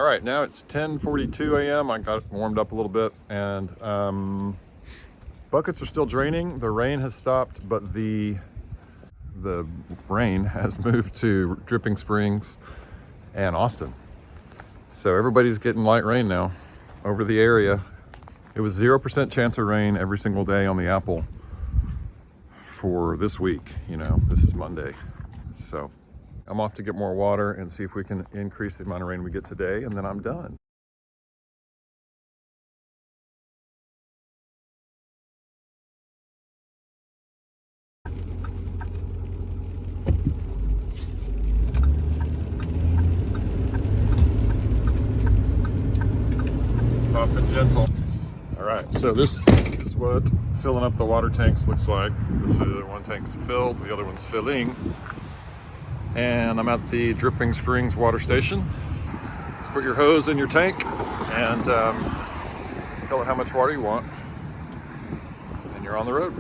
All right, now it's 10:42 a.m. I got warmed up a little bit, and buckets are still draining. The rain has stopped, but the rain has moved to Dripping Springs and Austin. So everybody's getting light rain now over the area. It was 0% chance of rain every single day on the Apple for this week. You know, this is Monday. So I'm off to get more water and see if we can increase the amount of rain we get today, and then I'm done. Soft and gentle. All right, so this is what filling up the water tanks looks like. This is one tank's filled, the other one's filling. And I'm at the Dripping Springs water station. Put your hose in your tank and tell it how much water you want, and you're on the road.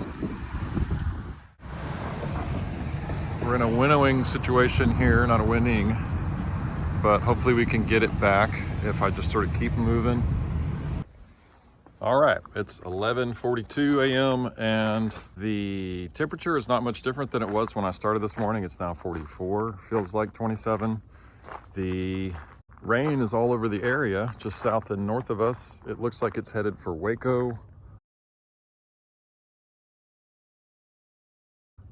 We're in a winnowing situation here, not a winning, but hopefully we can get it back if I just sort of keep moving. All right, it's 11:42 a.m. and the temperature is not much different than it was when I started this morning. It's now 44, feels like 27. The rain is all over the area, just south and north of us. It looks like it's headed for Waco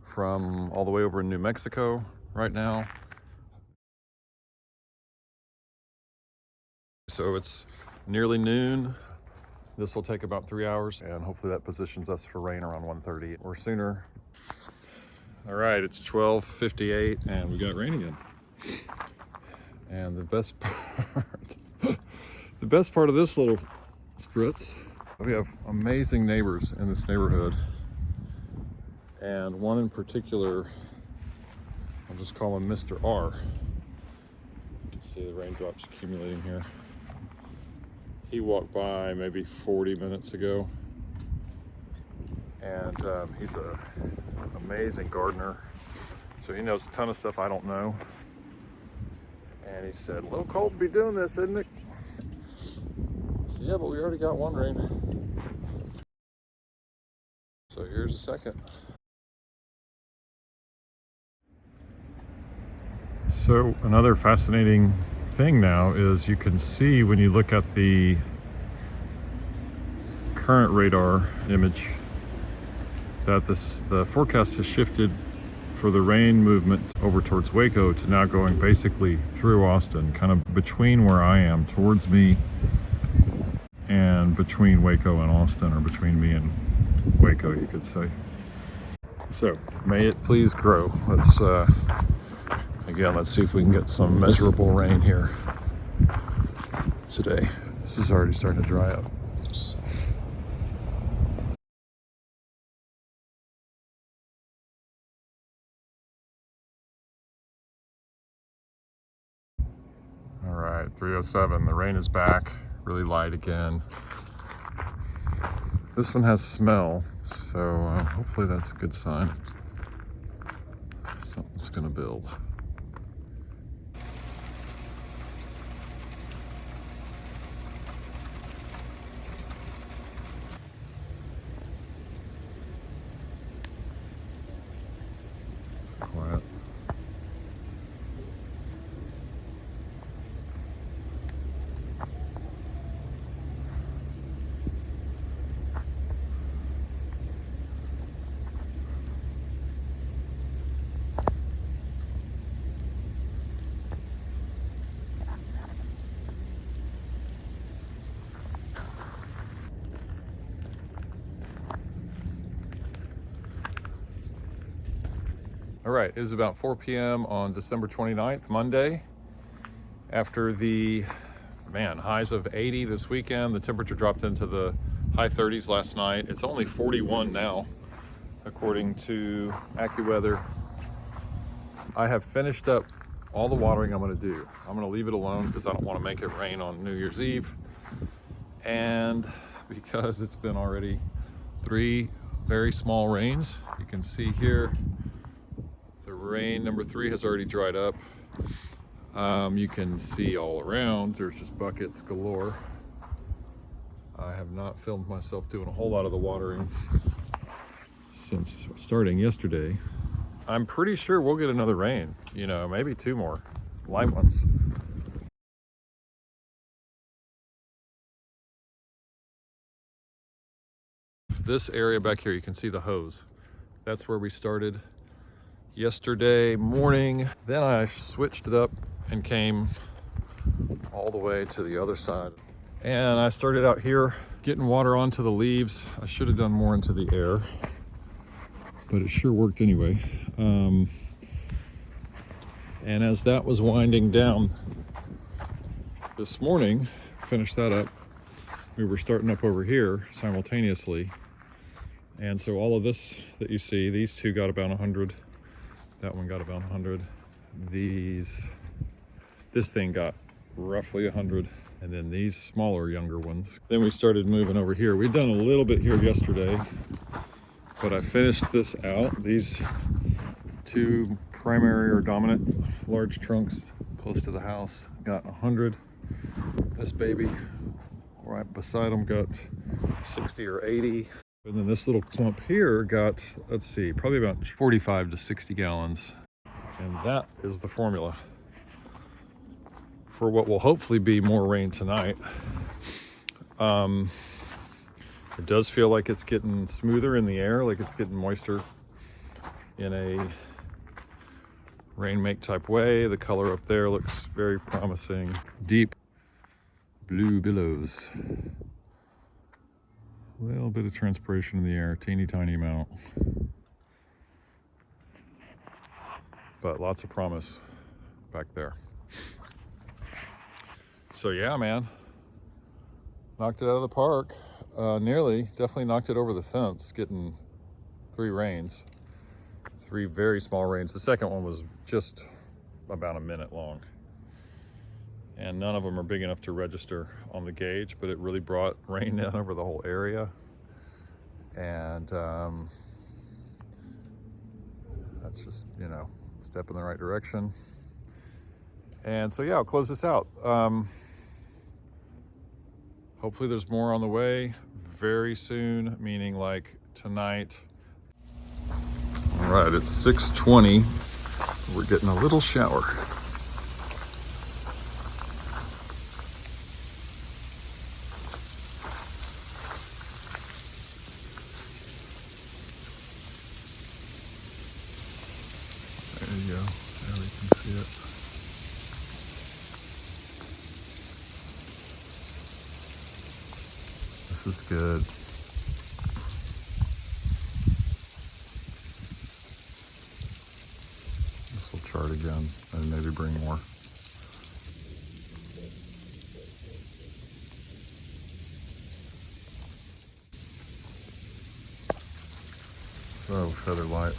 from all the way over in New Mexico right now. So it's nearly noon. This will take about 3 hours, and hopefully that positions us for rain around 1:30 or sooner. All right, it's 12:58 and we got rain again. And the best part of this little spritz, we have amazing neighbors in this neighborhood. And one in particular, I'll just call him Mr. R. You can see the raindrops accumulating here. He walked by maybe 40 minutes ago, and he's an amazing gardener, so he knows a ton of stuff I don't know. And he said, a little cold to be doing this, isn't it? I said, yeah, but we already got one rain. So here's a second. So another fascinating thing now is you can see when you look at the current radar image that the forecast has shifted for the rain movement over towards Waco to now going basically through Austin, kind of between where I am towards me and between Waco and Austin, or between me and Waco, you could say. So may it please grow. Let's see if we can get some measurable rain here today. This is already starting to dry up. All right, 3:07, the rain is back, really light again. This one has smell, so hopefully that's a good sign. Something's gonna build. Quiet. All right, it is about 4 p.m. on December 29th, Monday. After the, highs of 80 this weekend, the temperature dropped into the high 30s last night. It's only 41 now, according to AccuWeather. I have finished up all the watering I'm gonna do. I'm gonna leave it alone because I don't wanna make it rain on New Year's Eve. And because it's been already 3 very small rains, you can see here, rain number 3 has already dried up. You can see all around, there's just buckets galore. I have not filmed myself doing a whole lot of the watering since starting yesterday. I'm pretty sure we'll get another rain, you know, maybe 2 more light ones. This area back here, you can see the hose. That's where we started yesterday morning. Then I switched it up and came all the way to the other side. And I started out here getting water onto the leaves. I should have done more into the air, but it sure worked anyway. And as that was winding down this morning, finished that up, we were starting up over here simultaneously. And so all of this that you see, these two got about 100. That one got about 100. This thing got roughly 100. And then these smaller, younger ones. Then we started moving over here. We'd done a little bit here yesterday, but I finished this out. These 2 primary or dominant large trunks close to the house got 100. This baby right beside them got 60 or 80. And then this little clump here got, let's see, probably about 45 to 60 gallons. And that is the formula for what will hopefully be more rain tonight. It does feel like it's getting smoother in the air, like it's getting moister in a rainmake type way. The color up there looks very promising. Deep blue billows. A little bit of transpiration in the air, teeny tiny amount. But lots of promise back there. So yeah, man, knocked it out of the park. Definitely knocked it over the fence, getting 3 rains. 3 very small rains. The second one was just about a minute long. And none of them are big enough to register on the gauge, but it really brought rain down over the whole area. And that's just, you know, a step in the right direction. And so yeah, I'll close this out. Hopefully there's more on the way very soon, meaning like tonight. All right, it's 6:20. We're getting a little shower. There you go. There we can see it. This is good. This will chart again and maybe bring more. So, feather light.